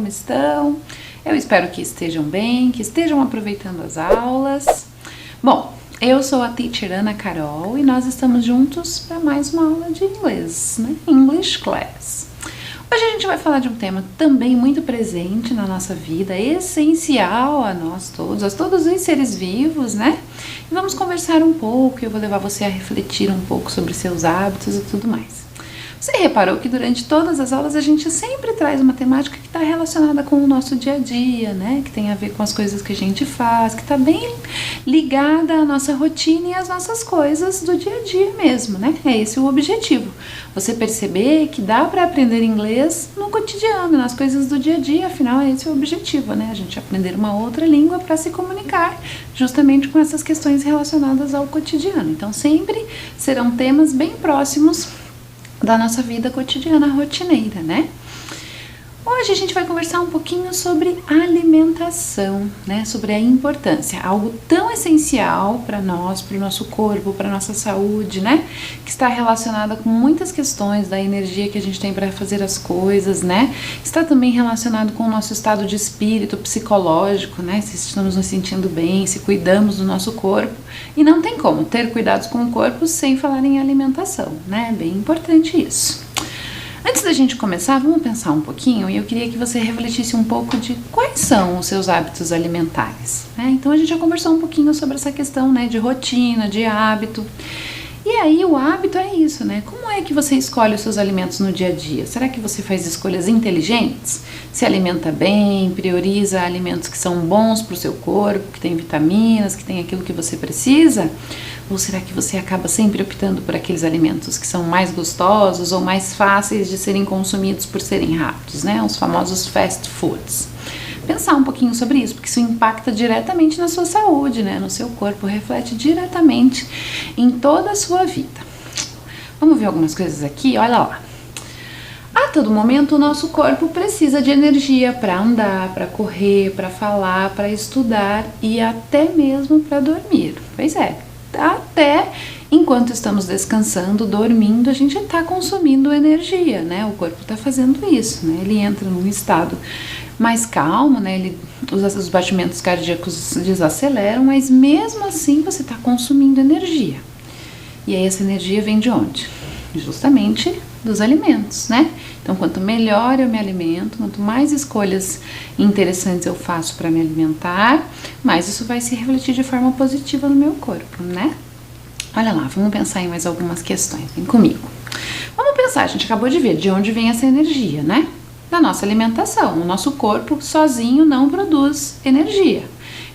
estão? Eu espero que estejam bem, que estejam aproveitando as aulas. Bom, eu sou a Teacher Ana Carol e nós estamos juntos para mais uma aula de inglês, né? English Class. Hoje a gente vai falar de um tema também muito presente na nossa vida, essencial a nós todos, a todos os seres vivos, né? E vamos conversar um pouco, eu vou levar você a refletir um pouco sobre seus hábitos e tudo mais. Você reparou que durante todas as aulas a gente sempre traz uma temática que está relacionada com o nosso dia a dia, né? Que tem a ver com as coisas que a gente faz, que está bem ligada à nossa rotina e às nossas coisas do dia a dia mesmo, né? É esse o objetivo. Você perceber que dá para aprender inglês no cotidiano, nas coisas do dia a dia, afinal é esse o objetivo, né? A gente aprender uma outra língua para se comunicar justamente com essas questões relacionadas ao cotidiano. Então sempre serão temas bem próximos da nossa vida cotidiana rotineira, né? Hoje a gente vai conversar um pouquinho sobre alimentação, né? Sobre a importância, algo tão essencial para nós, para o nosso corpo, para a nossa saúde, né? Que está relacionada com muitas questões da energia que a gente tem para fazer as coisas, né? Está também relacionado com o nosso estado de espírito psicológico, né? Se estamos nos sentindo bem, se cuidamos do nosso corpo. E não tem como ter cuidados com o corpo sem falar em alimentação, né? É bem importante isso. Antes da gente começar, vamos pensar um pouquinho e eu queria que você refletisse um pouco de quais são os seus hábitos alimentares, né? Então a gente já conversou um pouquinho sobre essa questão, né, de rotina, de hábito. E aí o hábito é isso, né? Como é que você escolhe os seus alimentos no dia a dia? Será que você faz escolhas inteligentes? Se alimenta bem, prioriza alimentos que são bons para o seu corpo, que tem vitaminas, que tem aquilo que você precisa? Ou será que você acaba sempre optando por aqueles alimentos que são mais gostosos ou mais fáceis de serem consumidos por serem rápidos, né? Os famosos fast foods. Pensar um pouquinho sobre isso, porque isso impacta diretamente na sua saúde, né? No seu corpo, reflete diretamente em toda a sua vida. Vamos ver algumas coisas aqui, olha lá. A todo momento o nosso corpo precisa de energia para andar, para correr, para falar, para estudar e até mesmo para dormir. Pois é. Até enquanto estamos descansando, dormindo, a gente está consumindo energia, né? O corpo está fazendo isso, né? Ele entra num estado mais calmo, né? Os batimentos cardíacos desaceleram, mas mesmo assim você está consumindo energia. E aí essa energia vem de onde? Justamente dos alimentos, né? Então quanto melhor eu me alimento, quanto mais escolhas interessantes eu faço para me alimentar, mais isso vai se refletir de forma positiva no meu corpo, né? Olha lá, vamos pensar em mais algumas questões, vem comigo. Vamos pensar, a gente acabou de ver de onde vem essa energia, né? Da nossa alimentação. O nosso corpo sozinho não produz energia.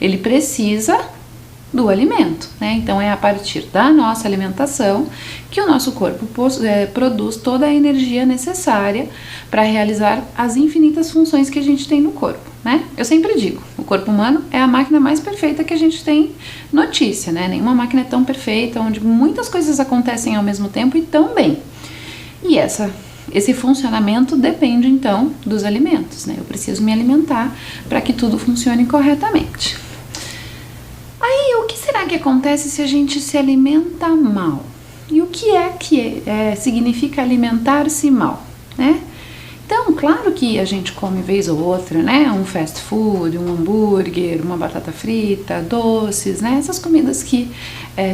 Ele precisa do alimento, né? Então é a partir da nossa alimentação que o nosso corpo produz toda a energia necessária para realizar as infinitas funções que a gente tem no corpo, né? Eu sempre digo, o corpo humano é a máquina mais perfeita que a gente tem notícia, né? Nenhuma máquina é tão perfeita, onde muitas coisas acontecem ao mesmo tempo e tão bem. E esse funcionamento depende então dos alimentos, né? Eu preciso me alimentar para que tudo funcione corretamente. Aí, o que será que acontece se a gente se alimenta mal? E o que significa alimentar-se mal, né? Então, claro que a gente come vez ou outra, né? Um fast food, um hambúrguer, uma batata frita, doces, né? Essas comidas que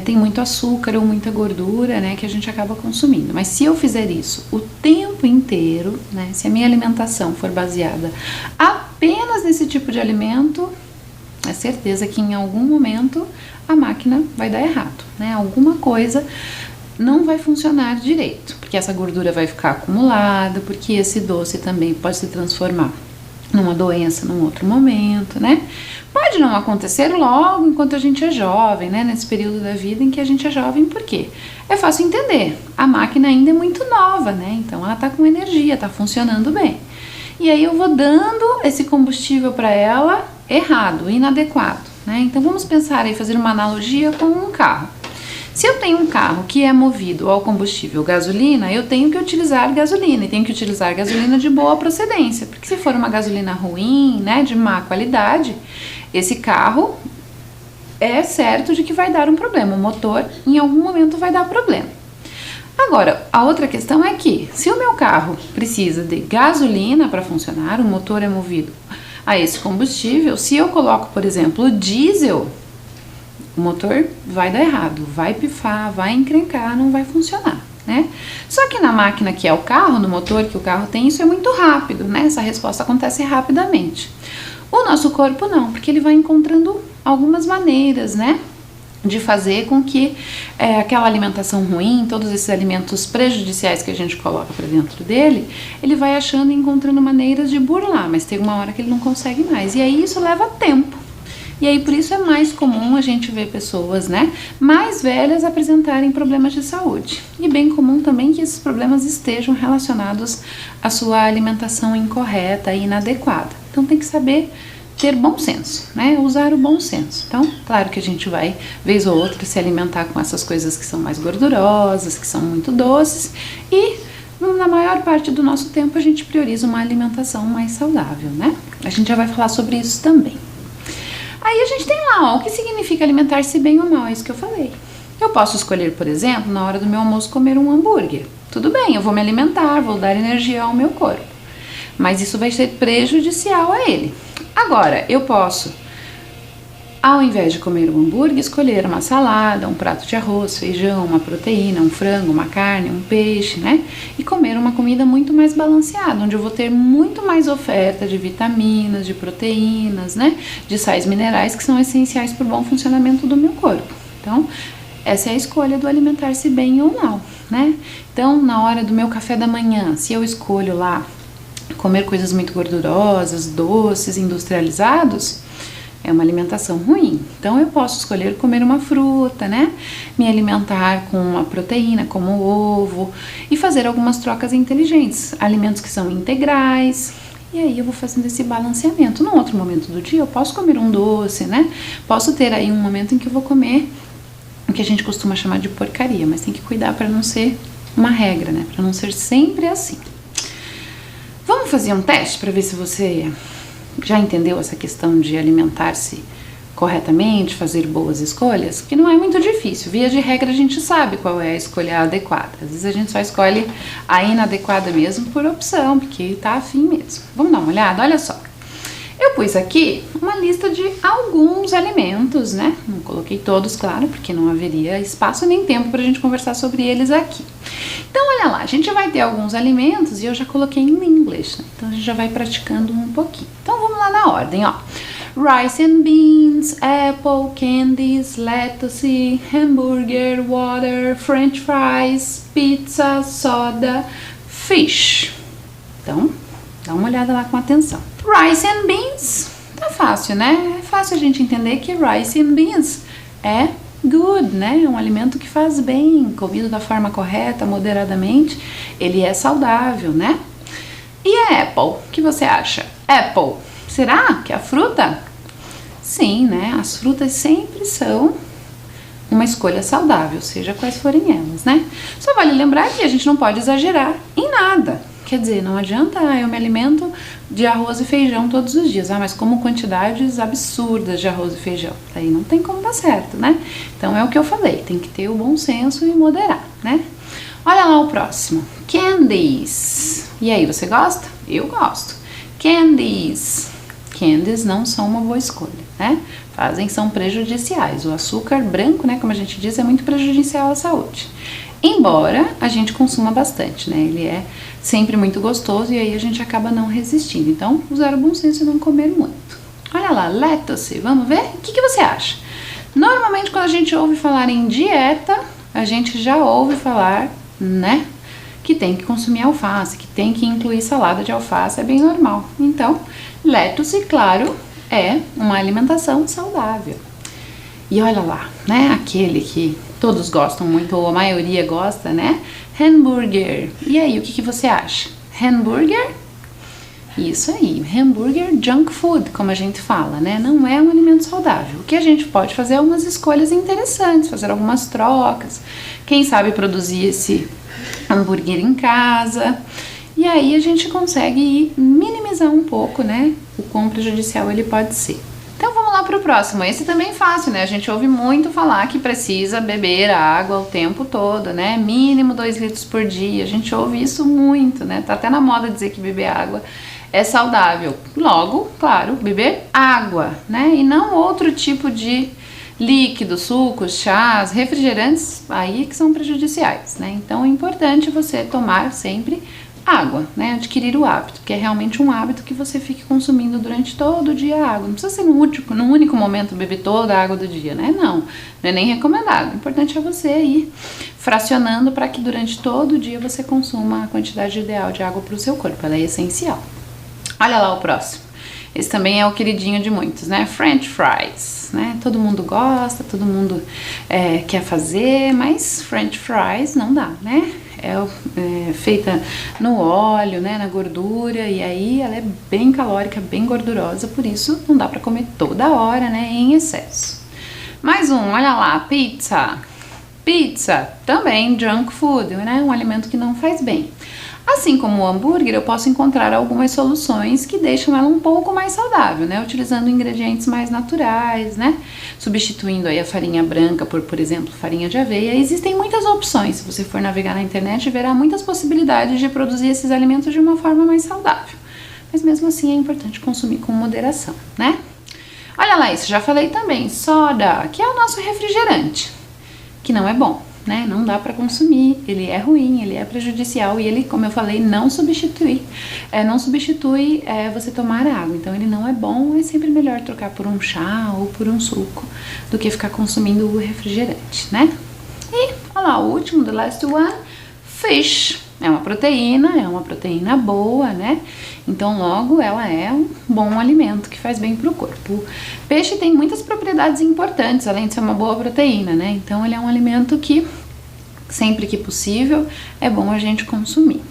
tem muito açúcar ou muita gordura, né? Que a gente acaba consumindo. Mas se eu fizer isso o tempo inteiro, né? Se a minha alimentação for baseada apenas nesse tipo de alimento, é certeza que em algum momento a máquina vai dar errado, né? Alguma coisa não vai funcionar direito, porque essa gordura vai ficar acumulada, porque esse doce também pode se transformar numa doença num outro momento, né? Pode não acontecer logo enquanto a gente é jovem, né? Nesse período da vida em que a gente é jovem, por quê? É fácil entender, a máquina ainda é muito nova, né? Então ela tá com energia, tá funcionando bem. E aí eu vou dando esse combustível para ela errado, inadequado, né? Então vamos pensar aí, fazer uma analogia com um carro. Se eu tenho um carro que é movido ao combustível gasolina, eu tenho que utilizar gasolina, e tenho que utilizar gasolina de boa procedência, porque se for uma gasolina ruim, né, de má qualidade, esse carro é certo de que vai dar um problema, o motor em algum momento vai dar problema. Agora, a outra questão é que, se o meu carro precisa de gasolina para funcionar, o motor é movido a esse combustível, se eu coloco, por exemplo, o diesel, o motor vai dar errado, vai pifar, vai encrencar, não vai funcionar, né? Só que na máquina que é o carro, no motor que o carro tem, isso é muito rápido, né? Essa resposta acontece rapidamente. O nosso corpo não, porque ele vai encontrando algumas maneiras, né, de fazer com que aquela alimentação ruim, todos esses alimentos prejudiciais que a gente coloca para dentro dele, ele vai achando e encontrando maneiras de burlar, mas tem uma hora que ele não consegue mais, e aí isso leva tempo. E aí por isso é mais comum a gente ver pessoas, né, mais velhas apresentarem problemas de saúde. E bem comum também que esses problemas estejam relacionados à sua alimentação incorreta e inadequada. Então tem que saber ter bom senso, né, usar o bom senso. Então, claro que a gente vai, vez ou outra, se alimentar com essas coisas que são mais gordurosas, que são muito doces, e na maior parte do nosso tempo a gente prioriza uma alimentação mais saudável, né? A gente já vai falar sobre isso também. Aí a gente tem lá, ó, o que significa alimentar-se bem ou mal, é isso que eu falei. Eu posso escolher, por exemplo, na hora do meu almoço comer um hambúrguer. Tudo bem, eu vou me alimentar, vou dar energia ao meu corpo, mas isso vai ser prejudicial a ele. Agora, eu posso, ao invés de comer um hambúrguer, escolher uma salada, um prato de arroz, feijão, uma proteína, um frango, uma carne, um peixe, né? E comer uma comida muito mais balanceada, onde eu vou ter muito mais oferta de vitaminas, de proteínas, né? De sais minerais que são essenciais para o bom funcionamento do meu corpo. Então, essa é a escolha do alimentar-se bem ou mal, né? Então, na hora do meu café da manhã, se eu escolho lá comer coisas muito gordurosas, doces, industrializados, é uma alimentação ruim. Então eu posso escolher comer uma fruta, né? Me alimentar com uma proteína, como o ovo, e fazer algumas trocas inteligentes, alimentos que são integrais. E aí eu vou fazendo esse balanceamento. Num outro momento do dia eu posso comer um doce, né? Posso ter aí um momento em que eu vou comer o que a gente costuma chamar de porcaria, mas tem que cuidar para não ser uma regra, né? Para não ser sempre assim. Vamos fazer um teste para ver se você já entendeu essa questão de alimentar-se corretamente, fazer boas escolhas? Que não é muito difícil. Via de regra a gente sabe qual é a escolha adequada. Às vezes a gente só escolhe a inadequada mesmo por opção, porque tá afim mesmo. Vamos dar uma olhada? Olha só. Eu pus aqui uma lista de alguns alimentos, né? Não coloquei todos, claro, porque não haveria espaço nem tempo para a gente conversar sobre eles aqui. Então, olha lá, a gente vai ter alguns alimentos e eu já coloquei em inglês, né? Então a gente já vai praticando um pouquinho. Então vamos lá na ordem, ó. Rice and beans, apple, candies, lettuce, hambúrguer, water, french fries, pizza, soda, fish. Então, dá uma olhada lá com atenção. Rice and beans, tá fácil, né? É fácil a gente entender que rice and beans é good, né? É um alimento que faz bem, comido da forma correta, moderadamente, ele é saudável, né? E a apple, o que você acha? Apple, será que é a fruta? Sim, né? As frutas sempre são uma escolha saudável, seja quais forem elas, né? Só vale lembrar que a gente não pode exagerar em nada. Quer dizer, não adianta eu me alimento de arroz e feijão todos os dias, mas como quantidades absurdas de arroz e feijão, daí não tem como dar certo, né? Então é o que eu falei, tem que ter o bom senso e moderar, né? Olha lá o próximo, candies. E aí, você gosta? Eu gosto. Candies. Candies não são uma boa escolha, né? São prejudiciais. O açúcar branco, né, como a gente diz, é muito prejudicial à saúde. Embora a gente consuma bastante, né? Ele é sempre muito gostoso e aí a gente acaba não resistindo. Então, usar o bom senso e não comer muito. Olha lá, lettuce, vamos ver? O que você acha? Normalmente, quando a gente ouve falar em dieta, a gente já ouve falar, né, que tem que consumir alface, que tem que incluir salada de alface, é bem normal. Então, lettuce, claro, é uma alimentação saudável. E olha lá, né, aquele que todos gostam muito, ou a maioria gosta, né, hambúrguer. E aí, o que você acha? Hambúrguer? Isso aí, hambúrguer junk food, como a gente fala, né, não é um alimento saudável. O que a gente pode fazer é umas escolhas interessantes, fazer algumas trocas, quem sabe produzir esse hambúrguer em casa, e aí a gente consegue minimizar um pouco, né, o quão prejudicial ele pode ser. Então vamos lá pro próximo. Esse também é fácil, né? A gente ouve muito falar que precisa beber água o tempo todo, né? Mínimo 2 litros por dia. A gente ouve isso muito, né? Tá até na moda dizer que beber água é saudável. Logo, claro, beber água, né? E não outro tipo de líquidos, sucos, chás, refrigerantes, aí que são prejudiciais, né? Então é importante você tomar sempre água, né? Adquirir o hábito, porque é realmente um hábito que você fique consumindo durante todo o dia água. Não precisa ser num único momento beber toda a água do dia, né? Não é nem recomendado. O importante é você ir fracionando para que durante todo o dia você consuma a quantidade ideal de água para o seu corpo. Ela é essencial. Olha lá o próximo. Esse também é o queridinho de muitos, né? French fries, né? Todo mundo gosta, todo mundo quer fazer, mas French fries não dá, né? É feita no óleo, né? Na gordura, e aí ela é bem calórica, bem gordurosa, por isso não dá pra comer toda hora, né? Em excesso. Mais um, olha lá, pizza. Pizza, também junk food, né? Um alimento que não faz bem. Assim como o hambúrguer, eu posso encontrar algumas soluções que deixam ela um pouco mais saudável, né? Utilizando ingredientes mais naturais, né? Substituindo aí a farinha branca por exemplo, farinha de aveia. Existem muitas opções. Se você for navegar na internet, verá muitas possibilidades de produzir esses alimentos de uma forma mais saudável. Mas mesmo assim é importante consumir com moderação, né? Olha lá, isso já falei também. Soda, que é o nosso refrigerante, que não é bom, né? Não dá para consumir, ele é ruim, ele é prejudicial e ele, como eu falei, não substitui você tomar água. Então ele não é bom, é sempre melhor trocar por um chá ou por um suco do que ficar consumindo o refrigerante, né? E olha lá, o último, the last one, fish. É uma proteína boa, né? Então logo ela é um bom alimento que faz bem pro corpo. O peixe tem muitas propriedades importantes, além de ser uma boa proteína, né? Então ele é um alimento que sempre que possível é bom a gente consumir.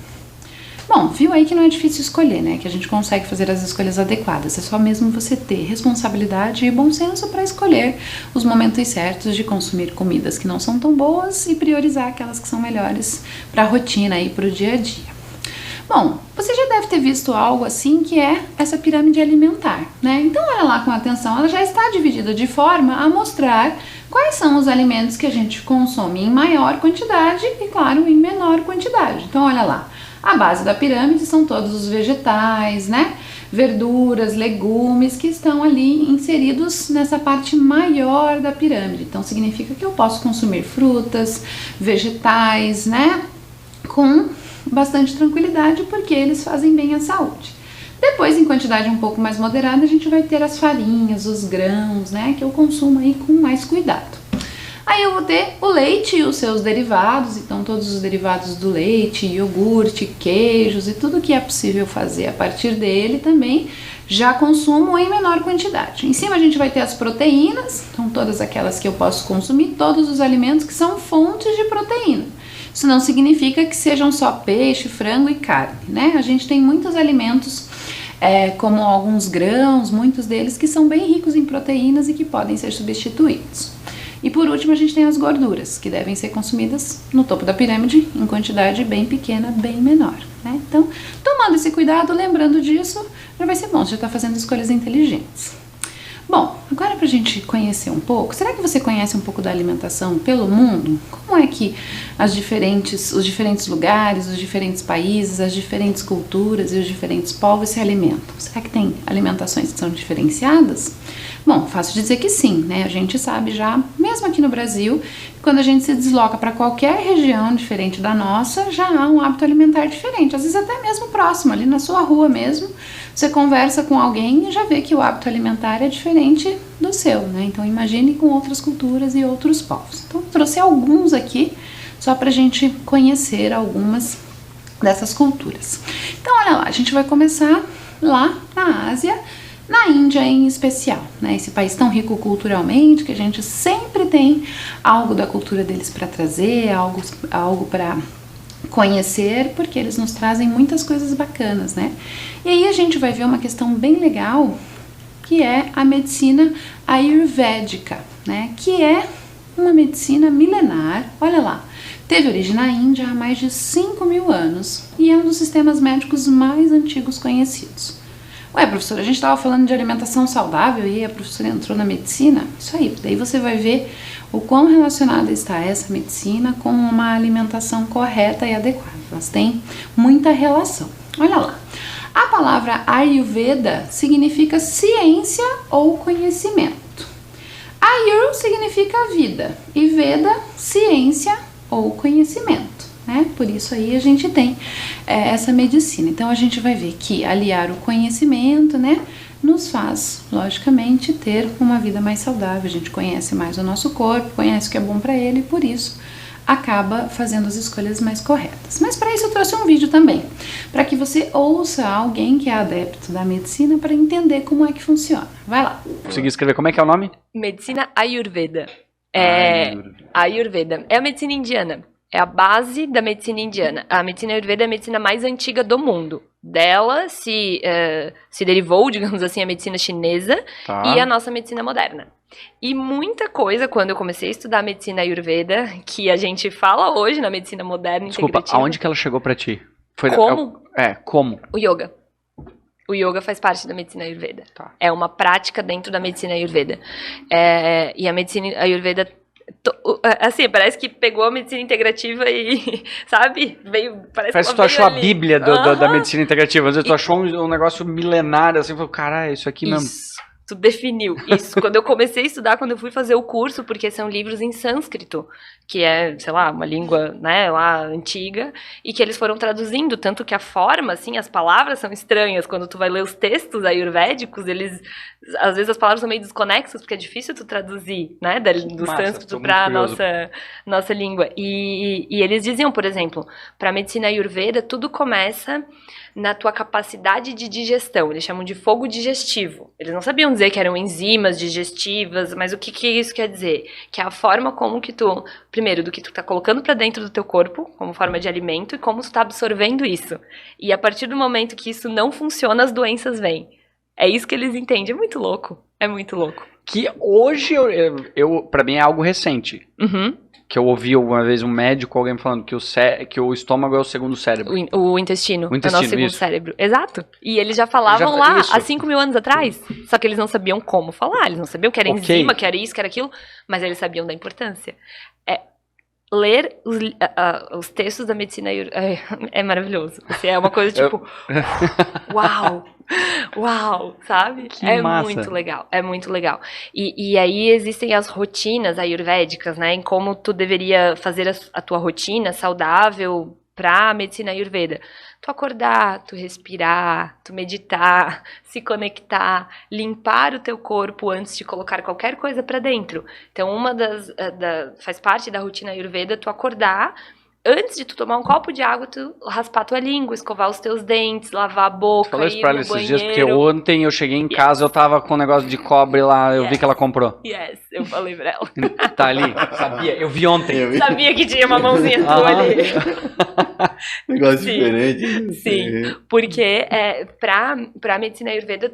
Bom, viu aí que não é difícil escolher, né? Que a gente consegue fazer as escolhas adequadas. É só mesmo você ter responsabilidade e bom senso para escolher os momentos certos de consumir comidas que não são tão boas e priorizar aquelas que são melhores para a rotina e para o dia a dia. Bom, você já deve ter visto algo assim que é essa pirâmide alimentar, né? Então olha lá com atenção, ela já está dividida de forma a mostrar quais são os alimentos que a gente consome em maior quantidade e, claro, em menor quantidade. Então olha lá. A base da pirâmide são todos os vegetais, né? Verduras, legumes que estão ali inseridos nessa parte maior da pirâmide. Então significa que eu posso consumir frutas, vegetais, né? Com bastante tranquilidade porque eles fazem bem à saúde. Depois, em quantidade um pouco mais moderada, a gente vai ter as farinhas, os grãos, né? Que eu consumo aí com mais cuidado. Aí eu vou ter o leite e os seus derivados, então todos os derivados do leite, iogurte, queijos e tudo que é possível fazer a partir dele também já consumo em menor quantidade. Em cima a gente vai ter as proteínas, então todas aquelas que eu posso consumir, todos os alimentos que são fontes de proteína. Isso não significa que sejam só peixe, frango e carne, né? A gente tem muitos alimentos, como alguns grãos, muitos deles que são bem ricos em proteínas e que podem ser substituídos. E por último a gente tem as gorduras, que devem ser consumidas no topo da pirâmide em quantidade bem pequena, bem menor, né? Então, tomando esse cuidado, lembrando disso, já vai ser bom, você já está fazendo escolhas inteligentes. Bom, agora pra gente conhecer um pouco, será que você conhece um pouco da alimentação pelo mundo? Como é que os diferentes lugares, os diferentes países, as diferentes culturas e os diferentes povos se alimentam? Será que tem alimentações que são diferenciadas? Bom, fácil dizer que sim, né? A gente sabe já, mesmo aqui no Brasil, quando a gente se desloca para qualquer região diferente da nossa, já há um hábito alimentar diferente, às vezes até mesmo próximo, ali na sua rua mesmo, você conversa com alguém e já vê que o hábito alimentar é diferente do seu, né? Então imagine com outras culturas e outros povos. Então trouxe alguns aqui, só pra gente conhecer algumas dessas culturas. Então olha lá, a gente vai começar lá na Ásia, na Índia em especial, né? Esse país tão rico culturalmente que a gente sempre tem algo da cultura deles para trazer, algo para conhecer, porque eles nos trazem muitas coisas bacanas, né? E aí a gente vai ver uma questão bem legal, que é a medicina ayurvédica, né? Que é uma medicina milenar, olha lá, teve origem na Índia há mais de 5.000 anos e é um dos sistemas médicos mais antigos conhecidos. Ué, professora, a gente estava falando de alimentação saudável e a professora entrou na medicina? Isso aí, daí você vai ver o quão relacionada está essa medicina com uma alimentação correta e adequada. Elas têm muita relação. Olha lá. A palavra Ayurveda significa ciência ou conhecimento. Ayur significa vida e Veda, ciência ou conhecimento, né? Por isso aí a gente tem essa medicina. Então a gente vai ver que aliar o conhecimento, né, nos faz, logicamente, ter uma vida mais saudável. A gente conhece mais o nosso corpo, conhece o que é bom para ele e por isso acaba fazendo as escolhas mais corretas. Mas para isso eu trouxe um vídeo também, para que você ouça alguém que é adepto da medicina para entender como é que funciona. Vai lá. Consegui escrever, como é que é o nome? Medicina Ayurveda. Ayurveda. É a medicina indiana. É a base da medicina indiana. A medicina Ayurveda é a medicina mais antiga do mundo. Dela se derivou, digamos assim, a medicina chinesa e a nossa medicina moderna. E muita coisa, quando eu comecei a estudar medicina Ayurveda, que a gente fala hoje na medicina moderna integrativa... Desculpa, aonde que ela chegou pra ti? Como? Como? O yoga. O yoga faz parte da medicina Ayurveda. Tá. É uma prática dentro da medicina Ayurveda. E a medicina Ayurveda... Assim, parece que pegou a medicina integrativa e, sabe, Parece que tu achou a bíblia da medicina integrativa. Às vezes tu achou um negócio milenário, assim, falou, caralho, isso aqui mesmo. Tu definiu isso. Quando eu comecei a estudar, quando eu fui fazer o curso, porque são livros em sânscrito, que é, sei lá, uma língua, né, lá antiga, e que eles foram traduzindo, tanto que a forma, assim, as palavras são estranhas. Quando tu vai ler os textos ayurvédicos, às vezes as palavras são meio desconexas, porque é difícil tu traduzir, né, do sânscrito para a nossa língua. E eles diziam, por exemplo, para a medicina ayurveda, tudo começa na tua capacidade de digestão. Eles chamam de fogo digestivo. Eles não sabiam dizer que eram enzimas digestivas, mas o que isso quer dizer? Que é a forma como que tu, primeiro, do que tu tá colocando para dentro do teu corpo, como forma de alimento, e como tu tá absorvendo isso. E a partir do momento que isso não funciona, as doenças vêm. É isso que eles entendem. É muito louco. É muito louco. Que hoje, pra mim, é algo recente. Uhum. Que eu ouvi uma vez um médico, alguém falando que o estômago é o segundo cérebro. O intestino é o nosso segundo isso. cérebro. Exato. E eles já falavam lá, há 5.000 anos atrás. Só que eles não sabiam como falar. Eles não sabiam que era enzima, que era isso, que era aquilo. Mas eles sabiam da importância. Ler os textos da medicina é maravilhoso. É uma coisa tipo... Uau! Uau, sabe? Que é massa. Muito legal, é muito legal. E aí existem as rotinas ayurvédicas, né? Em como tu deveria fazer a tua rotina saudável pra medicina ayurveda. Tu acordar, tu respirar, tu meditar, se conectar, limpar o teu corpo antes de colocar qualquer coisa pra dentro. Então, faz parte da rotina ayurveda tu acordar. Antes de tu tomar um copo de água, tu raspar tua língua, escovar os teus dentes, lavar a boca, falou isso pra ela esses dias, porque banheiro. ontem eu cheguei em casa, eu tava com um negócio de cobre lá, eu vi que ela comprou. Yes, eu falei pra ela. Tá ali, sabia, eu vi ontem. Sabia que tinha uma mãozinha tua ali. Negócio Sim. diferente. Sim, porque pra medicina ayurveda,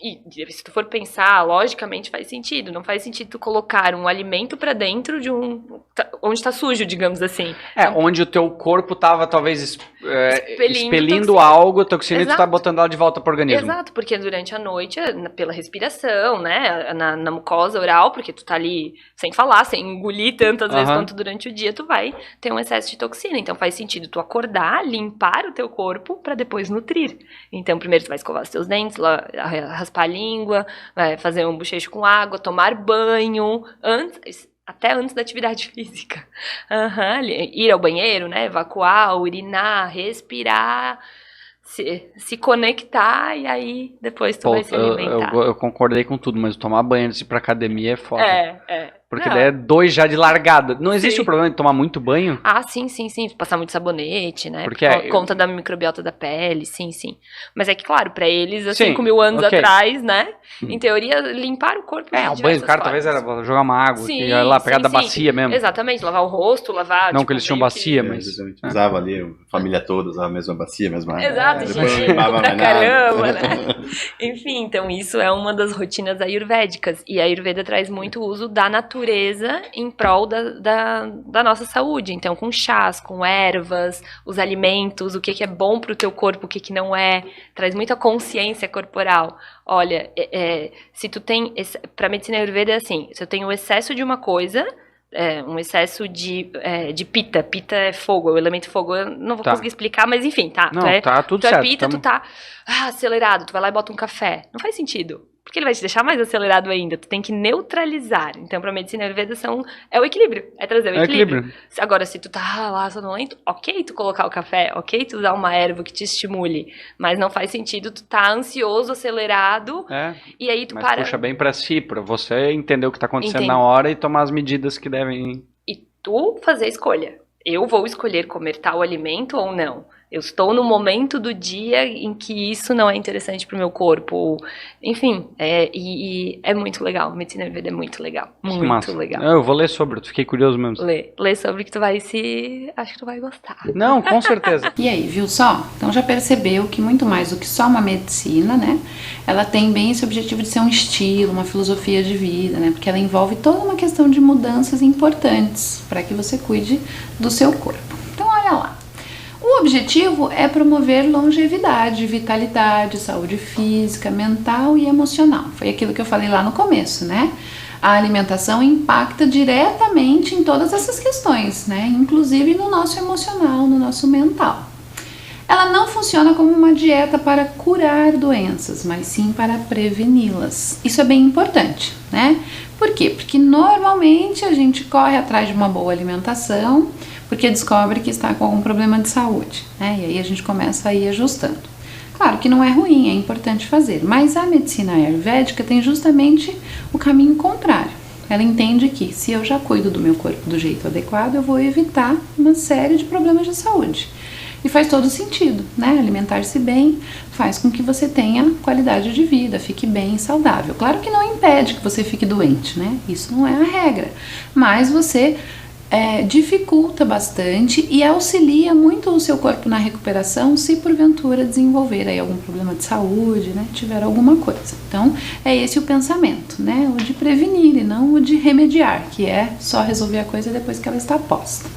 e se tu for pensar, logicamente faz sentido. Não faz sentido tu colocar um alimento pra dentro de onde tá sujo, digamos assim. Onde o teu corpo tava talvez expelindo toxina. algo, toxina, e tu tá Exato. botando ela de volta pro organismo. Exato, porque durante a noite, pela respiração, né, na mucosa oral, porque tu tá ali sem falar, sem engolir tantas vezes quanto durante o dia, tu vai ter um excesso de toxina. Então faz sentido tu acordar, limpar o teu corpo pra depois nutrir. Então primeiro tu vai escovar os teus dentes, raspar a língua, vai fazer um bochecho com água, tomar banho, até antes da atividade física. Ir ao banheiro, né, evacuar, urinar, respirar, se conectar e aí depois tu vai se alimentar. Eu concordei com tudo, mas tomar banho antes de ir pra academia é foda. Porque Não. daí é 2 já de largada. Não existe Sim. o problema de tomar muito banho? Ah, sim. Passar muito sabonete, né? Porque Por conta da microbiota da pele, sim. Mas é que, claro, pra eles, há 5.000 anos ok. atrás, né? Em teoria, limpar o corpo de O banho do diversas cara talvez formas. era jogar uma água, Sim, que ia lá pegar sim, da sim. bacia mesmo. Exatamente, lavar o rosto, lavar... Não que eles tinham meio que- bacia, mas... Exatamente. Usava ali, a família toda usava a mesma bacia, a mesma água. Exato, Depois não xixi limpava pra mais nada. caramba, né? Enfim, então isso é uma das rotinas ayurvédicas. E a Ayurveda traz muito uso da natureza natureza em prol da nossa saúde. Então, com chás, com ervas, os alimentos, o que é bom para o teu corpo, o que não é. Traz muita consciência corporal. Olha, se tu tem... Para a medicina ayurveda é assim, se eu tenho o excesso de uma coisa... um excesso de pita. Pita é fogo, é o elemento fogo. Eu não vou conseguir explicar, mas enfim, tá. Não, tá tudo certo. Tu é pita, tu tá acelerado, tu vai lá e bota um café. Não faz sentido. Porque ele vai te deixar mais acelerado ainda. Tu tem que neutralizar. Então, pra medicina ayurveda, é o equilíbrio. É trazer o equilíbrio. Agora, se tu tá lá sonolento, ok tu colocar o café, ok tu usar uma erva que te estimule. Mas não faz sentido tu tá ansioso, acelerado, e aí tu para... puxa bem pra si, pra você entender o que tá acontecendo na hora e tomar as medidas que devem... E tu fazer a escolha. Eu vou escolher comer tal alimento ou não. Eu estou no momento do dia em que isso não é interessante pro meu corpo. Enfim, e é muito legal. Medicina ayurveda é muito legal. Muito legal. Eu vou ler sobre, fiquei curioso mesmo. Lê sobre que tu vai acho que tu vai gostar. Não, com certeza. E aí, viu só? Então já percebeu que muito mais do que só uma medicina, né? Ela tem bem esse objetivo de ser um estilo, uma filosofia de vida, né? Porque ela envolve toda uma questão de mudanças importantes para que você cuide do seu corpo. Então olha lá. O objetivo é promover longevidade, vitalidade, saúde física, mental e emocional. Foi aquilo que eu falei lá no começo, né? A alimentação impacta diretamente em todas essas questões, né? Inclusive no nosso emocional, no nosso mental. Ela não funciona como uma dieta para curar doenças, mas sim para preveni-las. Isso é bem importante, né? Por quê? Porque normalmente a gente corre atrás de uma boa alimentação porque descobre que está com algum problema de saúde, né? E aí a gente começa a ir ajustando. Claro que não é ruim, é importante fazer, mas a medicina ayurvédica tem justamente o caminho contrário. Ela entende que se eu já cuido do meu corpo do jeito adequado, eu vou evitar uma série de problemas de saúde. E faz todo sentido, né? Alimentar-se bem faz com que você tenha qualidade de vida, fique bem e saudável. Claro que não impede que você fique doente, né? Isso não é a regra, mas você dificulta bastante e auxilia muito o seu corpo na recuperação se porventura desenvolver aí algum problema de saúde, né, tiver alguma coisa. Então é esse o pensamento, né, o de prevenir e não o de remediar, que é só resolver a coisa depois que ela está posta.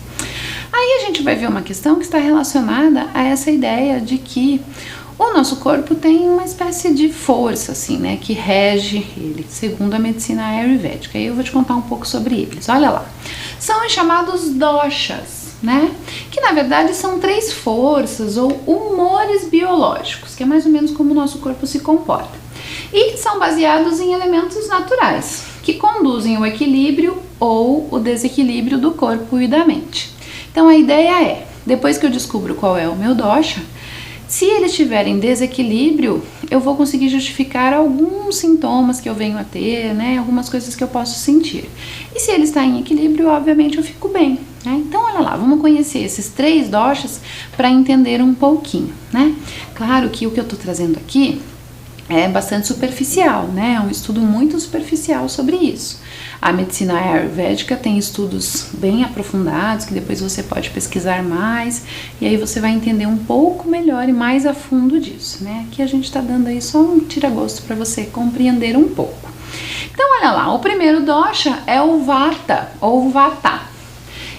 Aí a gente vai ver uma questão que está relacionada a essa ideia de que o nosso corpo tem uma espécie de força, assim, né, que rege ele, segundo a medicina ayurvédica. E eu vou te contar um pouco sobre eles. Olha lá. São os chamados doshas, né, que na verdade são 3 forças ou humores biológicos, que é mais ou menos como o nosso corpo se comporta. E são baseados em elementos naturais, que conduzem o equilíbrio ou o desequilíbrio do corpo e da mente. Então a ideia é, depois que eu descubro qual é o meu dosha, se ele estiver em desequilíbrio, eu vou conseguir justificar alguns sintomas que eu venho a ter, né? Algumas coisas que eu posso sentir. E se ele está em equilíbrio, obviamente eu fico bem, né? Então, olha lá, vamos conhecer esses 3 doshas para entender um pouquinho, né? Claro que o que eu estou trazendo aqui é bastante superficial, né? É um estudo muito superficial sobre isso. A medicina ayurvédica tem estudos bem aprofundados que depois você pode pesquisar mais e aí você vai entender um pouco melhor e mais a fundo disso, né? Aqui a gente está dando aí só um tira-gosto para você compreender um pouco. Então, olha lá, o primeiro dosha é o vata ou vata.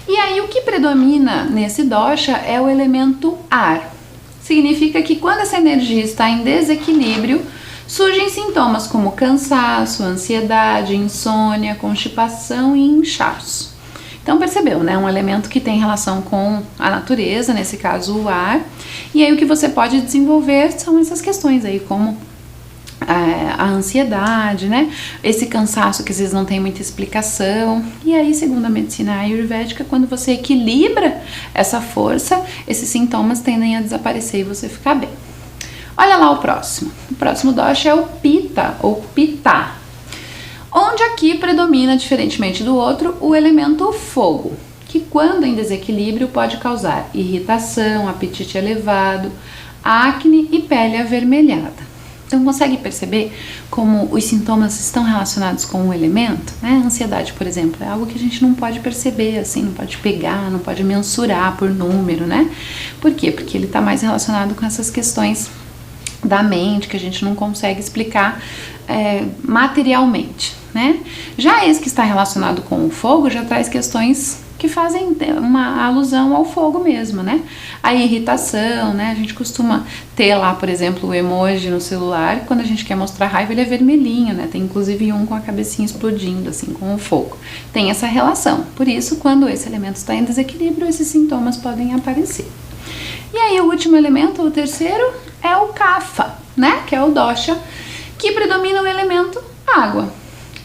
E aí o que predomina nesse dosha é o elemento ar. Significa que quando essa energia está em desequilíbrio, surgem sintomas como cansaço, ansiedade, insônia, constipação e inchaço. Então percebeu, né? Um elemento que tem relação com a natureza, nesse caso o ar. E aí o que você pode desenvolver são essas questões aí, como a ansiedade, né? Esse cansaço que às vezes não tem muita explicação. E aí, segundo a medicina ayurvédica, quando você equilibra essa força, esses sintomas tendem a desaparecer e você ficar bem. Olha lá o próximo. O próximo dosha é o Pitta ou Pitta, onde aqui predomina, diferentemente do outro, o elemento fogo, que quando em desequilíbrio pode causar irritação, apetite elevado, acne e pele avermelhada. Então consegue perceber como os sintomas estão relacionados com o elemento, né? A ansiedade, por exemplo, é algo que a gente não pode perceber, assim, não pode pegar, não pode mensurar por número, né? Por quê? Porque ele está mais relacionado com essas questões da mente, que a gente não consegue explicar materialmente, né? Já esse que está relacionado com o fogo já traz questões que fazem uma alusão ao fogo mesmo, né? A irritação, né? A gente costuma ter lá, por exemplo, o emoji no celular, quando a gente quer mostrar raiva ele é vermelhinho, né? Tem inclusive um com a cabecinha explodindo, assim, com o fogo. Tem essa relação, por isso quando esse elemento está em desequilíbrio, esses sintomas podem aparecer. E aí o último elemento, o terceiro, é o Kapha, né? Que é o dosha, que predomina o elemento água.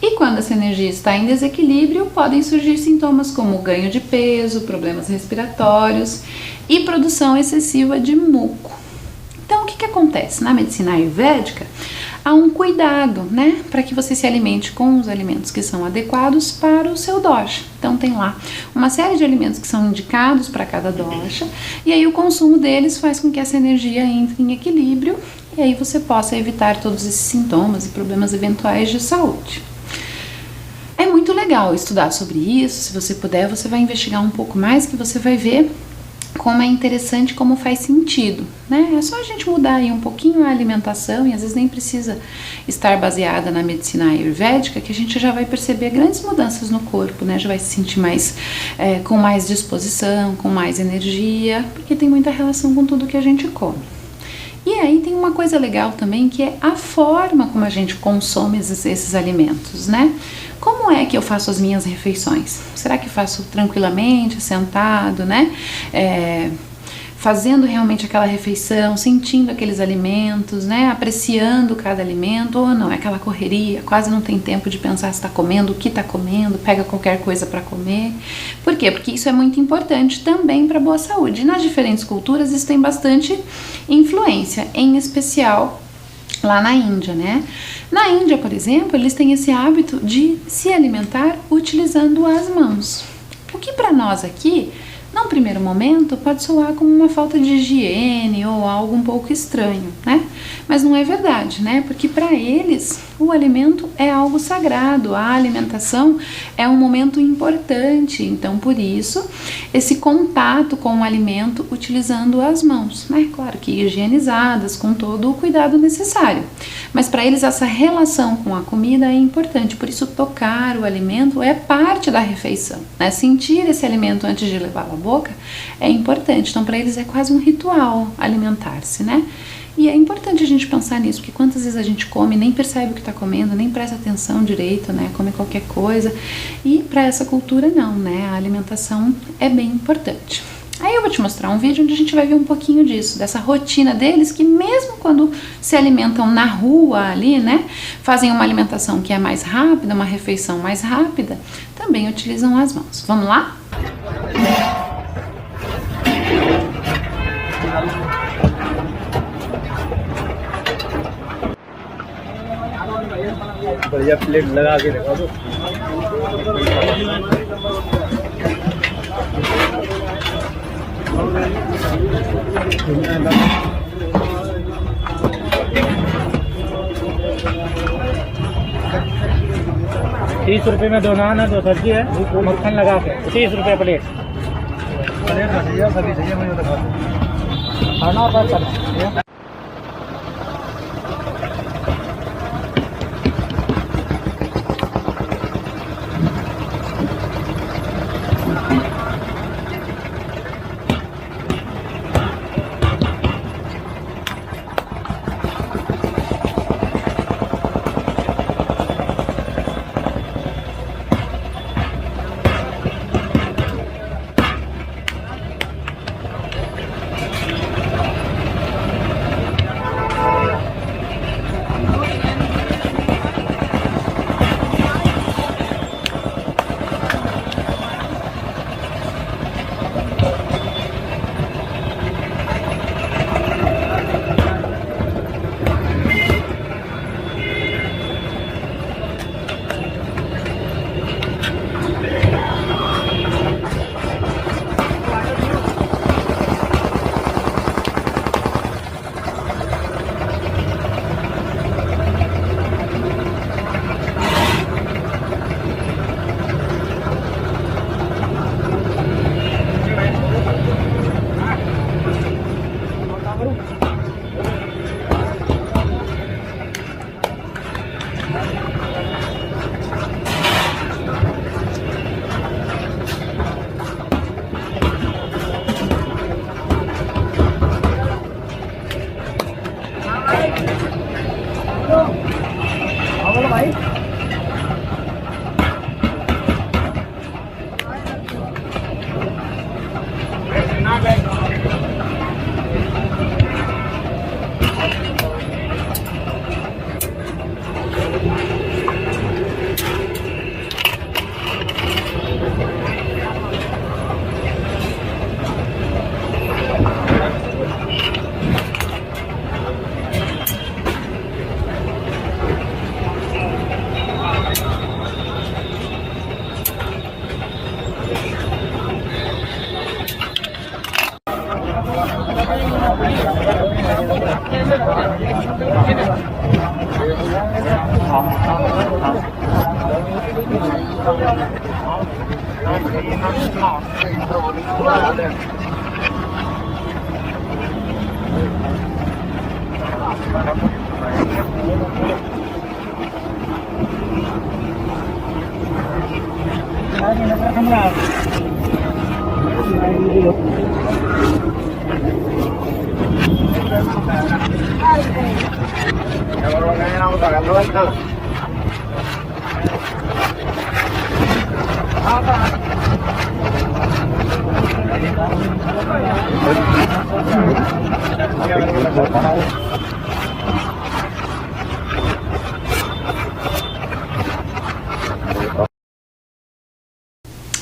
E quando essa energia está em desequilíbrio, podem surgir sintomas como ganho de peso, problemas respiratórios e produção excessiva de muco. Então, o que acontece? Na medicina ayurvédica, há um cuidado, né, para que você se alimente com os alimentos que são adequados para o seu dosha. Então, tem lá uma série de alimentos que são indicados para cada dosha, e aí o consumo deles faz com que essa energia entre em equilíbrio, e aí você possa evitar todos esses sintomas e problemas eventuais de saúde. É muito legal estudar sobre isso, se você puder, você vai investigar um pouco mais, que você vai ver como é interessante, como faz sentido, né? É só a gente mudar aí um pouquinho a alimentação, e às vezes nem precisa estar baseada na medicina ayurvédica, que a gente já vai perceber grandes mudanças no corpo, né? Já vai se sentir mais, com mais disposição, com mais energia, porque tem muita relação com tudo que a gente come. E aí tem uma coisa legal também, que é a forma como a gente consome esses alimentos, né? Como é que eu faço as minhas refeições? Será que faço tranquilamente, sentado, né? Fazendo realmente aquela refeição, sentindo aqueles alimentos, né? Apreciando cada alimento, ou não, é aquela correria, quase não tem tempo de pensar se está comendo, o que está comendo, pega qualquer coisa para comer. Por quê? Porque isso é muito importante também para a boa saúde. E nas diferentes culturas isso tem bastante influência, em especial lá na Índia, né? Na Índia, por exemplo, eles têm esse hábito de se alimentar utilizando as mãos. O que para nós aqui, num primeiro momento, pode soar como uma falta de higiene ou algo um pouco estranho, né? Mas não é verdade, né? Porque para eles o alimento é algo sagrado, a alimentação é um momento importante. Então, por isso, esse contato com o alimento utilizando as mãos, né? Claro que higienizadas, com todo o cuidado necessário. Mas para eles essa relação com a comida é importante, por isso tocar o alimento é parte da refeição, né? Sentir esse alimento antes de levá-lo à boca é importante. Então, para eles é quase um ritual alimentar-se, né? E é importante a gente pensar nisso, porque quantas vezes a gente come, nem percebe o que está comendo, nem presta atenção direito, né? Come qualquer coisa. E para essa cultura não, né? A alimentação é bem importante. Aí eu vou te mostrar um vídeo onde a gente vai ver um pouquinho disso, dessa rotina deles, que mesmo quando se alimentam na rua ali, né, fazem uma alimentação que é mais rápida, uma refeição mais rápida, também utilizam as mãos. Vamos lá? बढ़िया प्लेट लगा के रखा दो। 30 रुपए में 2 नान है, 2 सब्जी है, मक्खन लगा के 30 रुपए प्लेट। पनीर का चाहिए, सब्जी चाहिए, मुझे बता दो। खाना और सब्जी।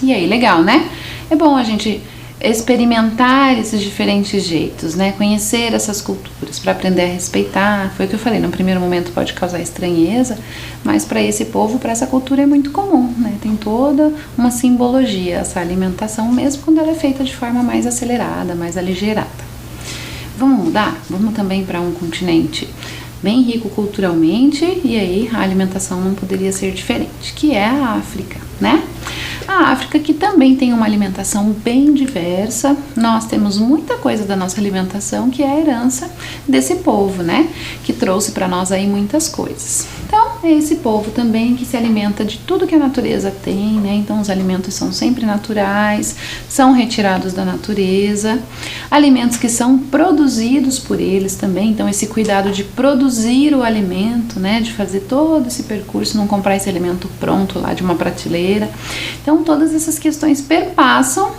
E aí, legal, né? É bom a gente experimentar esses diferentes jeitos, né? Conhecer essas culturas para aprender a respeitar. Foi o que eu falei, no primeiro momento pode causar estranheza, mas para esse povo, para essa cultura é muito comum, né? Tem toda uma simbologia essa alimentação, mesmo quando ela é feita de forma mais acelerada, mais aligerada. Vamos mudar? Vamos também para um continente bem rico culturalmente, e aí a alimentação não poderia ser diferente, que é a África, né? A África, que também tem uma alimentação bem diversa. Nós temos muita coisa da nossa alimentação que é a herança desse povo, né? Que trouxe para nós aí muitas coisas. Então, é esse povo também que se alimenta de tudo que a natureza tem, né? Então, os alimentos são sempre naturais, são retirados da natureza. Alimentos que são produzidos por eles também. Então, esse cuidado de produzir o alimento, né? De fazer todo esse percurso, não comprar esse alimento pronto lá de uma prateleira. Então, todas essas questões perpassam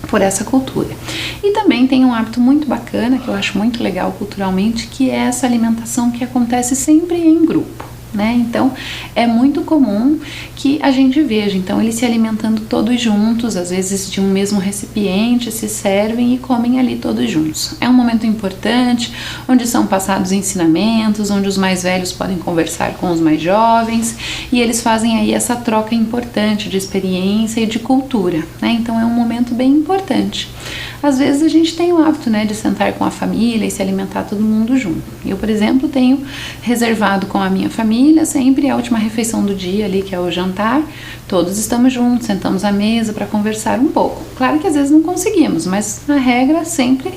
por essa cultura. E também tem um hábito muito bacana, que eu acho muito legal culturalmente, que é essa alimentação que acontece sempre em grupo, né? Então, é muito comum que a gente veja, então, eles se alimentando todos juntos, às vezes de um mesmo recipiente, se servem e comem ali todos juntos. É um momento importante, onde são passados ensinamentos, onde os mais velhos podem conversar com os mais jovens, e eles fazem aí essa troca importante de experiência e de cultura, né? Então, é um momento bem importante. Às vezes a gente tem o hábito, né, de sentar com a família e se alimentar todo mundo junto. Eu, por exemplo, tenho reservado com a minha família sempre a última refeição do dia ali, que é o jantar. Todos estamos juntos, sentamos à mesa para conversar um pouco. Claro que às vezes não conseguimos, mas na regra sempre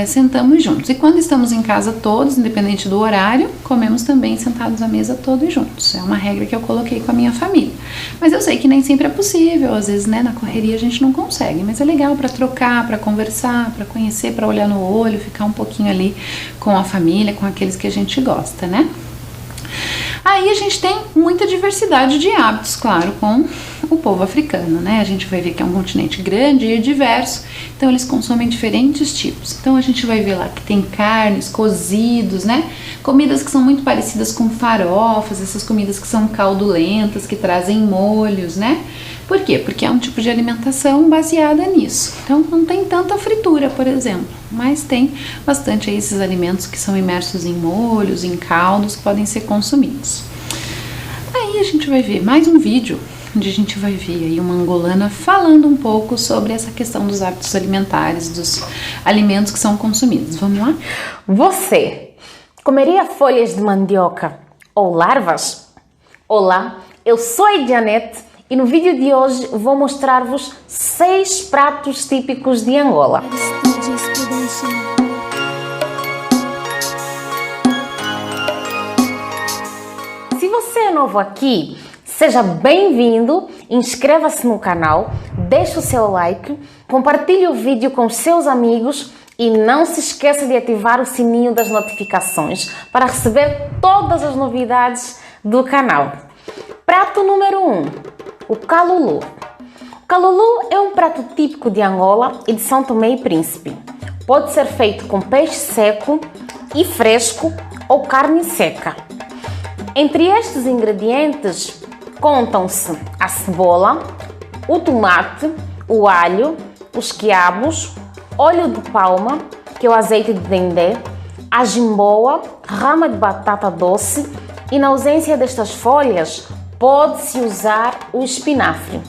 sentamos juntos. E quando estamos em casa todos, independente do horário, comemos também sentados à mesa todos juntos. É uma regra que eu coloquei com a minha família. Mas eu sei que nem sempre é possível, às vezes, né, na correria a gente não consegue, mas é legal para trocar, para conversar, para conhecer, para olhar no olho, ficar um pouquinho ali com a família, com aqueles que a gente gosta, né? Aí a gente tem muita diversidade de hábitos, claro, com o povo africano, né? A gente vai ver que é um continente grande e diverso, então eles consomem diferentes tipos. Então a gente vai ver lá que tem carnes, cozidos, né? Comidas que são muito parecidas com farofas, essas comidas que são caldulentas, que trazem molhos, né? Por quê? Porque é um tipo de alimentação baseada nisso. Então não tem tanta fritura, por exemplo, mas tem bastante aí esses alimentos que são imersos em molhos, em caldos, que podem ser consumidos. Aí a gente vai ver mais um vídeo onde a gente vai ver aí uma angolana falando um pouco sobre essa questão dos hábitos alimentares, dos alimentos que são consumidos. Vamos lá? Você comeria folhas de mandioca ou larvas? Olá, eu sou a Janete e no vídeo de hoje vou mostrar-vos 6 pratos típicos de Angola. Se você é novo aqui, seja bem-vindo, inscreva-se no canal, deixe o seu like, compartilhe o vídeo com seus amigos e não se esqueça de ativar o sininho das notificações para receber todas as novidades do canal. Prato número 1, o calulu. O calulu é um prato típico de Angola e de São Tomé e Príncipe. Pode ser feito com peixe seco e fresco ou carne seca. Entre estes ingredientes contam-se a cebola, o tomate, o alho, os quiabos, óleo de palma, que é o azeite de dendê, a jimboa, rama de batata doce e, na ausência destas folhas, pode-se usar o espinafre.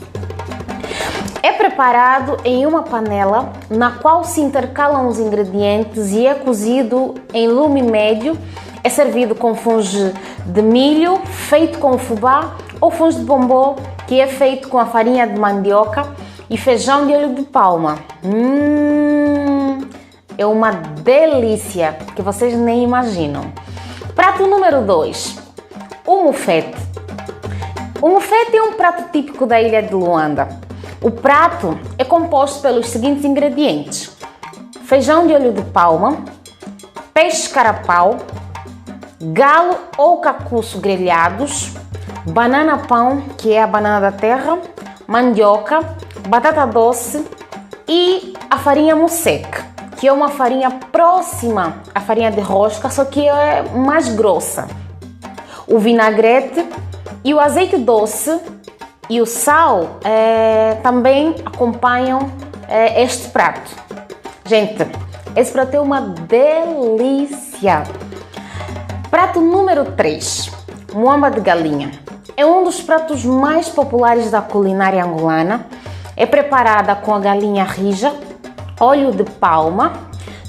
É preparado em uma panela na qual se intercalam os ingredientes e é cozido em lume médio. É servido com funge de milho feito com fubá ou funge de bombô, que é feito com a farinha de mandioca e feijão de olho de palma. É uma delícia que vocês nem imaginam. Prato número 2, o mufete. O mufete é um prato típico da ilha de Luanda. O prato é composto pelos seguintes ingredientes: feijão de olho de palma, peixe carapau, galo ou cacuço grelhados, banana pão, que é a banana da terra, mandioca, batata doce e a farinha musseca, que é uma farinha próxima à farinha de rosca, só que é mais grossa. O vinagrete e o azeite doce e o sal também acompanham este prato. Gente, esse prato é uma delícia. Prato número 3, muamba de galinha. É um dos pratos mais populares da culinária angolana. É preparada com a galinha rija, óleo de palma,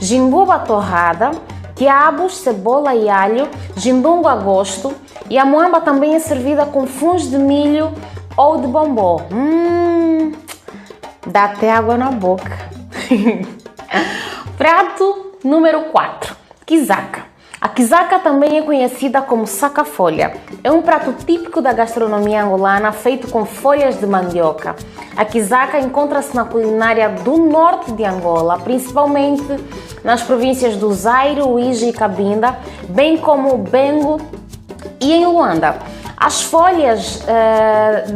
jimbuba torrada, quiabos, cebola e alho, jindungo a gosto, e a muamba também é servida com fungos de milho ou de bombom. Dá até água na boca. Prato número 4, quizaca. A quizaca também é conhecida como saca-folha. É um prato típico da gastronomia angolana feito com folhas de mandioca. A quizaca encontra-se na culinária do norte de Angola, principalmente nas províncias do Zaire, Uíge e Cabinda, bem como Bengo e em Luanda. As folhas,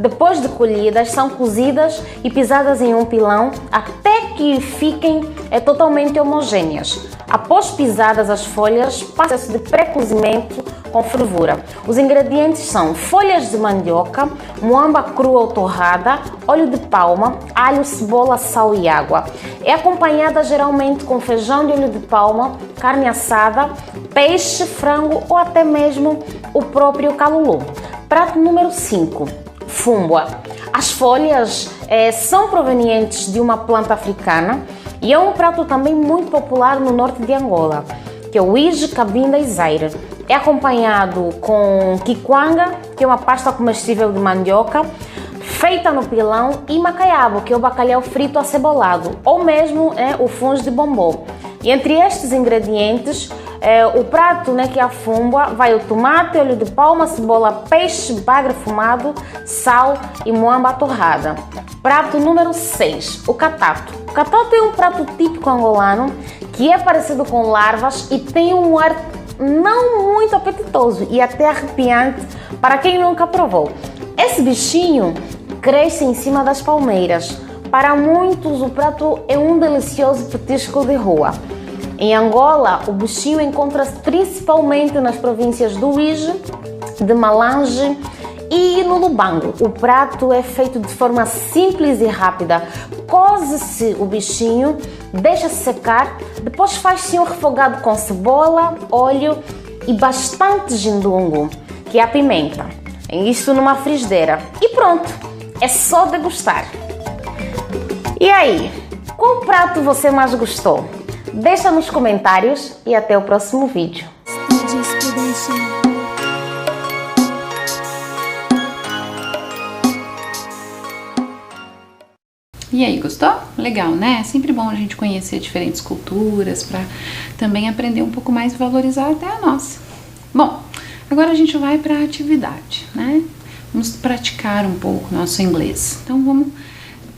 depois de colhidas, são cozidas e pisadas em um pilão até que fiquem totalmente homogêneas. Após pisadas as folhas, passa-se de pré-cozimento com fervura. Os ingredientes são folhas de mandioca, muamba crua ou torrada, óleo de palma, alho, cebola, sal e água. É acompanhada geralmente com feijão de olho de palma, carne assada, peixe, frango ou até mesmo o próprio calulu. Prato número 5, fumbua. As folhas são provenientes de uma planta africana e é um prato também muito popular no norte de Angola, que é o Uíge, Cabinda e Zaire. É acompanhado com quiquanga, que é uma pasta comestível de mandioca, feita no pilão, e macaiabo, que é o bacalhau frito acebolado, ou mesmo o fungo de bombom. E entre estes ingredientes, o prato, que é a fumbua, vai o tomate, óleo de palma, cebola, peixe, bagre fumado, sal e muamba torrada. Prato número 6, o catato. O catato é um prato típico angolano que é parecido com larvas e tem um ar não muito apetitoso e até arrepiante para quem nunca provou. Esse bichinho cresce em cima das palmeiras. Para muitos, o prato é um delicioso petisco de rua. Em Angola, o bichinho encontra-se principalmente nas províncias do Uíge, de Malange e no Lubango. O prato é feito de forma simples e rápida. Coze-se o bichinho, deixa-se secar, depois faz-se um refogado com cebola, óleo e bastante jindungo, que é a pimenta. Isso numa frigideira. E pronto, é só degustar. E aí, qual prato você mais gostou? Deixa nos comentários e até o próximo vídeo. E aí, gostou? Legal, né? É sempre bom a gente conhecer diferentes culturas para também aprender um pouco mais e valorizar até a nossa. Bom, agora a gente vai para a atividade, né? Vamos praticar um pouco nosso inglês. Então vamos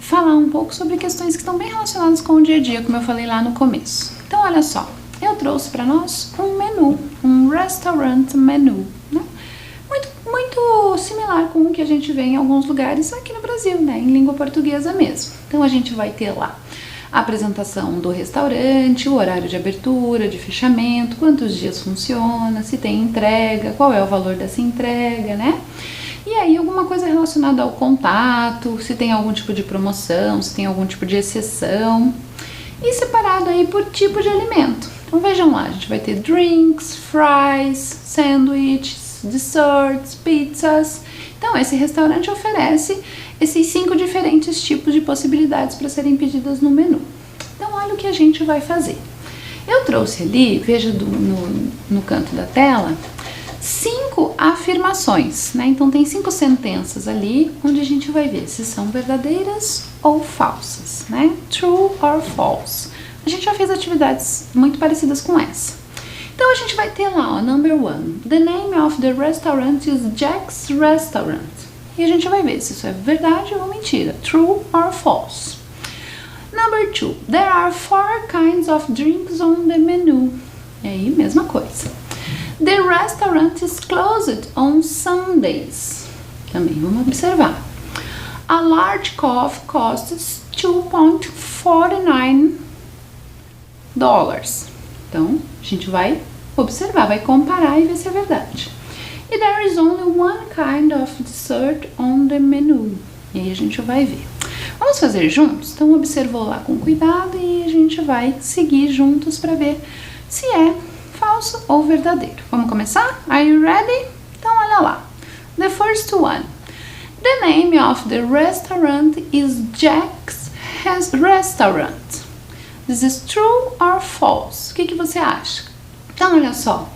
falar um pouco sobre questões que estão bem relacionadas com o dia a dia, como eu falei lá no começo. Então, olha só, eu trouxe para nós um menu, um restaurant menu, né? Muito similar com o que a gente vê em alguns lugares aqui no Brasil, né? Em língua portuguesa mesmo. Então, a gente vai ter lá a apresentação do restaurante, o horário de abertura, de fechamento, quantos dias funciona, se tem entrega, qual é o valor dessa entrega, né? E aí alguma coisa relacionada ao contato, se tem algum tipo de promoção, se tem algum tipo de exceção. E separado aí por tipo de alimento. Então vejam lá, a gente vai ter drinks, fries, sandwiches, desserts, pizzas. Então esse restaurante oferece esses 5 diferentes tipos de possibilidades para serem pedidas no menu. Então olha o que a gente vai fazer. Eu trouxe ali, veja no canto da tela, 5 afirmações, né? Então tem 5 sentenças ali onde a gente vai ver se são verdadeiras ou falsas, né? True or false. A gente já fez atividades muito parecidas com essa. Então a gente vai ter lá, ó, number 1. The name of the restaurant is Jack's Restaurant. E a gente vai ver se isso é verdade ou mentira. True or false. Number 2. There are 4 kinds of drinks on the menu. E aí, mesma coisa. The restaurant is closed on Sundays. Também vamos observar. A large coffee costs $2.49. Então, a gente vai observar, vai comparar e ver se é verdade. E there is only one kind of dessert on the menu. E aí a gente vai ver. Vamos fazer juntos? Então, observou lá com cuidado e a gente vai seguir juntos para ver se é falso ou verdadeiro. Vamos começar? Are you ready? Então, olha lá. The first one. The name of the restaurant is Jack's Restaurant. This is true or false? O que você acha? Então, olha só.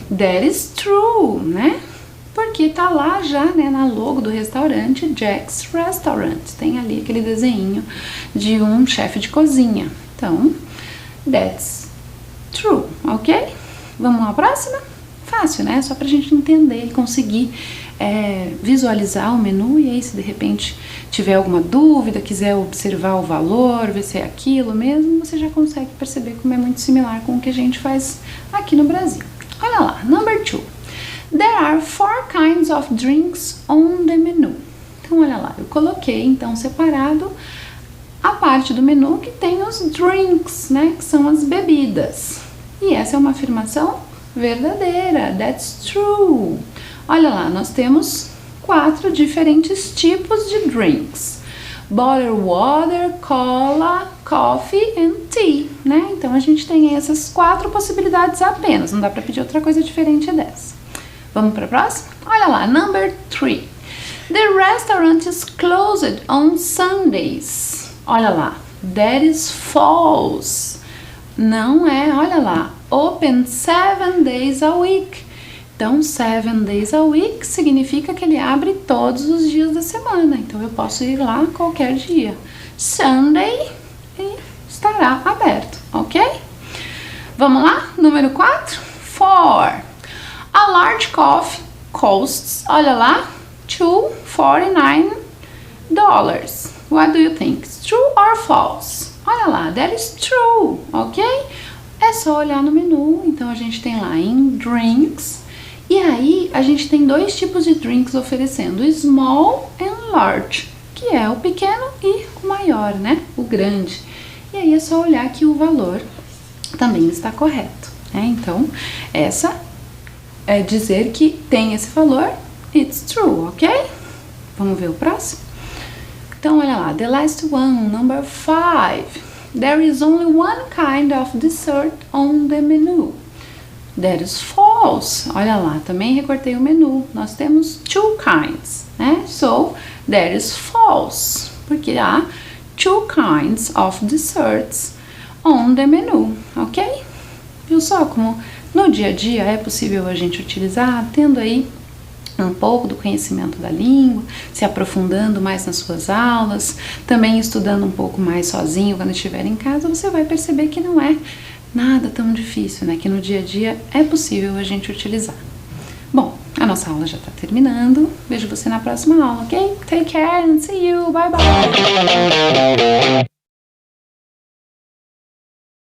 That is true, né? Porque tá lá já, né, na logo do restaurante Jack's Restaurant. Tem ali aquele desenho de um chefe de cozinha. Então, that's true, ok? Vamos à próxima? Fácil, né? Só pra gente entender e conseguir visualizar o menu. E aí, se de repente tiver alguma dúvida, quiser observar o valor, ver se é aquilo mesmo, você já consegue perceber como é muito similar com o que a gente faz aqui no Brasil. Olha lá, number 2. There are 4 kinds of drinks on the menu. Então, olha lá, eu coloquei, então, separado a parte do menu que tem os drinks, né, que são as bebidas. E essa é uma afirmação verdadeira, that's true. Olha lá, nós temos 4 diferentes tipos de drinks. Bottled water, cola, coffee and tea, né? Então, a gente tem essas 4 possibilidades apenas, não dá para pedir outra coisa diferente dessa. Vamos para a próxima? Olha lá, number 3. The restaurant is closed on Sundays. Olha lá, that is false. Não é, olha lá, open 7 days a week. Então, 7 days a week significa que ele abre todos os dias da semana. Então, eu posso ir lá qualquer dia. Sunday e estará aberto, ok? Vamos lá? Número 4. 4. A large coffee costs, olha lá, $2.49. What do you think? It's true or false? Olha lá, that is true, ok? É só olhar no menu. Então, a gente tem lá em drinks. E aí, a gente tem 2 tipos de drinks oferecendo, small and large, que é o pequeno e o maior, né? O grande. E aí, é só olhar que o valor também está correto, né? Então, essa é dizer que tem esse valor, it's true, ok? Vamos ver o próximo? Então, olha lá, the last one, number 5. There is only one kind of dessert on the menu. That is false. Olha lá, também recortei o menu. Nós temos 2 kinds, né? So, that is false. Porque há 2 kinds of desserts on the menu, ok? Viu só como no dia a dia é possível a gente utilizar, tendo aí um pouco do conhecimento da língua, se aprofundando mais nas suas aulas, também estudando um pouco mais sozinho quando estiver em casa, você vai perceber que não é nada tão difícil, né? Que no dia a dia é possível a gente utilizar. Bom, a nossa aula já está terminando. Vejo você na próxima aula, ok? Take care and see you. Bye, bye!